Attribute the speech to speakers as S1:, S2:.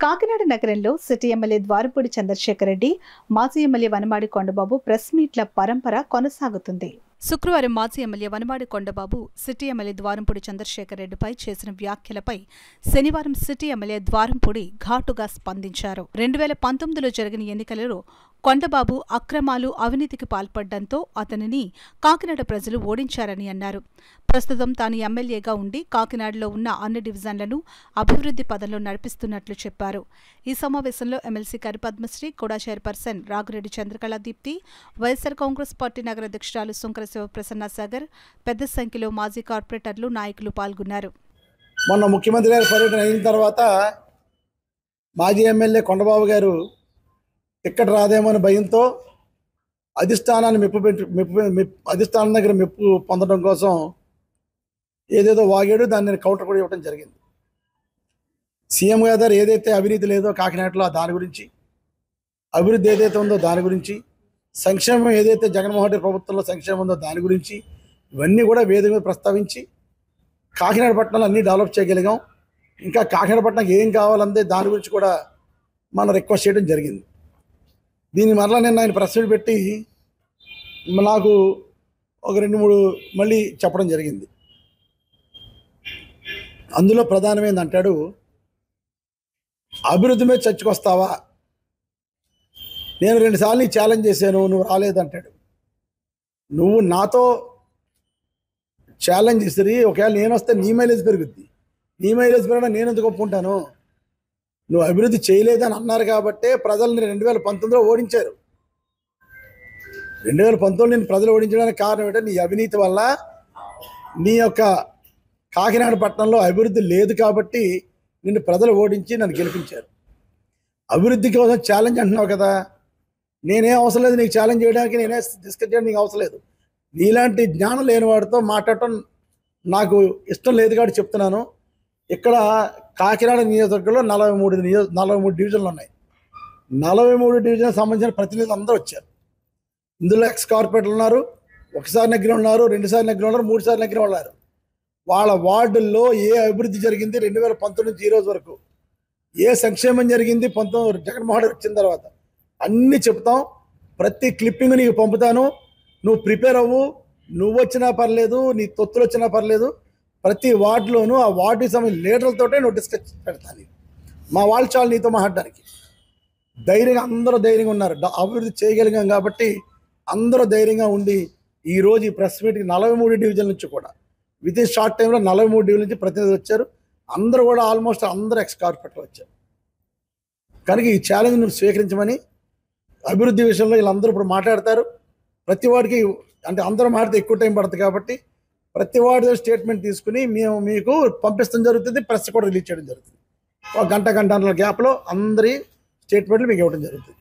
S1: కాకినాడ నగరంలో city MLA Dwarapudi Chandrasekhar Reddy, మాజీ MLA Vanamadi Kondababu press మీట్ల పరంపర కొనసాగుతుంది. శుక్రవారం మాజీ MLA Vanamadi Kondababu city MLA Dwarampudi Chandrasekhar రెడ్డిపై చేసిన వ్యాఖ్యలపై శనివారం సిటీ ఎమ్మెల్యే ద్వారంపూడి ఘాటుగా స్పందించారు. 2019లో జరిగిన ఎన్నికలలో కొండబాబు అక్రమాలు, అవినీతికి పాల్పడ్డంతో అతనిని కాకినాడ ప్రజలు ఓడించారని అన్నారు. ప్రస్తుతం తాను ఎమ్మెల్యేగా ఉండి కాకినాడలో ఉన్న అన్ని డివిజన్లను అభివృద్ధి పదంలో నడిపిస్తున్నట్లు చెప్పారు. ఈ సమావేశంలో ఎమ్మెల్సీ కరి పద్మశ్రీ, కూడా చైర్పర్సన్ రాగిరెడ్డి చంద్రకళ దీప్తి, వైఎస్సార్ కాంగ్రెస్ పార్టీ నగర అధ్యక్షురాలు సుంకర శివప్రసన్న సాగర్, పెద్ద సంఖ్యలో మాజీ కార్పొరేటర్లు, నాయకులు పాల్గొన్నారు.
S2: మొన్న ముఖ్యమంత్రి గారి పర్యటన అయిన తర్వాత మాజీ ఎమ్మెల్యే కొండబాబు గారు టిక్కెట్ రాదేమో అని భయంతో అధిష్టానాన్ని అధిష్టానం దగ్గర మెప్పు పొందడం కోసం ఏదేదో వాగాడు. దాన్ని నేను కౌంటర్ కూడా ఇవ్వడం జరిగింది. సీఎం గారు ఏదైతే అవినీతి లేదో కాకినాడలో దాని గురించి, అభివృద్ధి ఏదైతే ఉందో దాని గురించి, సంక్షేమం ఏదైతే జగన్మోహన్ రెడ్డి ప్రభుత్వంలో సంక్షేమం ఉందో దాని గురించి, ఇవన్నీ కూడా వేదిక మీద ప్రస్తావించి కాకినాడ పట్టణంలో అన్నీ డెవలప్ చేయగలిగాం. ఇంకా కాకినాడ పట్టణంకి ఏం కావాలంటే దాని గురించి కూడా మనం రిక్వెస్ట్ చేయడం జరిగింది. దీన్ని మరలా నేను ఆయన ప్రెస్ మీట్ పెట్టి నాకు ఒక 2-3 మళ్ళీ చెప్పడం జరిగింది. అందులో ప్రధానమైంది అంటాడు, అభివృద్ధి మీద చర్చకొస్తావా? నేను 2 సార్లు ఛాలెంజ్ చేశాను, నువ్వు రాలేదంటాడు. నువ్వు నాతో ఛాలెంజ్ ఇస్తుంది, ఒకవేళ నేను వస్తే నీ మైలేజ్ పెరుగుద్ది. నీ మైలేజ్ పెరగడం నేను ఎందుకు ఒప్పుకుంటాను? నువ్వు అభివృద్ధి చేయలేదని అన్నారు కాబట్టే ప్రజల్ని 2019లో ఓడించారు. 2019 నేను ప్రజలు ఓడించడానికి కారణం ఏంటంటే నీ అవినీతి వల్ల. నీ యొక్క కాకినాడ పట్టణంలో అభివృద్ధి లేదు కాబట్టి నిన్ను ప్రజలు ఓడించి నన్ను గెలిపించారు. అభివృద్ధి కోసం ఛాలెంజ్ అంటున్నావు కదా, నేనేం అవసరం లేదు నీకు ఛాలెంజ్ చేయడానికి, నేనే డిస్కస్ చేయడానికి నీకు అవసరం లేదు. నీలాంటి జ్ఞానం లేని వాడితో మాట్లాడటం నాకు ఇష్టం లేదు కాబట్టి చెప్తున్నాను. ఇక్కడ కాకినాడ నియోజకవర్గంలో 43 డివిజన్లు ఉన్నాయి. 43 డివిజన్లకు సంబంధించిన ప్రతినిధులు అందరూ వచ్చారు. ఇందులో ఎక్స్ కార్పొరేటర్లు ఉన్నారు, ఒకసారి నెగ్గిన ఉన్నారు, 2 సార్లు నెగ్గిన ఉన్నారు, 3 సార్లు నెగ్గిన ఉన్నారు. వాళ్ళ వార్డుల్లో ఏ అభివృద్ధి జరిగింది 2019 నుంచి ఈ రోజు వరకు, ఏ సంక్షేమం జరిగింది జగన్మోహన్ రెడ్డి వచ్చిన తర్వాత అన్నీ చెప్తాం. ప్రతి క్లిప్పింగ్ నీకు పంపుతాను. నువ్వు ప్రిపేర్ అవ్వు. నువ్వు వచ్చినా పర్లేదు, నీ తొత్తులు వచ్చినా పర్లేదు. ప్రతి వార్డులోనూ ఆ వార్డుకి సంబంధించిన లీడర్లతోటే నువ్వు డిస్కస్ పెడతాను. మా వాళ్ళు చాలు నీతో మాట్లాడడానికి. ధైర్యంగా అందరూ ధైర్యంగా ఉన్నారు. అభివృద్ధి చేయగలిగాం కాబట్టి అందరూ ధైర్యంగా ఉండి ఈరోజు ఈ ప్రెస్ మీట్కి 43 డివిజన్ల నుంచి కూడా విత్ ఇన్ షార్ట్ టైంలో 43 డివిజన్ నుంచి ప్రతినిధులు వచ్చారు. అందరూ కూడా ఆల్మోస్ట్ అందరూ ఎక్స్ కార్పొరేటర్లు వచ్చారు. కనుక ఈ ఛాలెంజ్ నువ్వు స్వీకరించమని, అభివృద్ధి విషయంలో వీళ్ళందరూ ఇప్పుడు మాట్లాడతారు. ప్రతి వాడికి అంటే అందరూ మాట్లాడితే ఎక్కువ టైం పడుతుంది కాబట్టి ప్రతి వాడి స్టేట్మెంట్ తీసుకుని మేము మీకు పంపిస్తాం జరుగుతుంది. ప్రెస్ కూడా రిలీజ్ చేయడం జరుగుతుంది. ఒక గంట గ్యాప్లో అందరి స్టేట్మెంట్లు మీకు ఇవ్వడం జరుగుతుంది.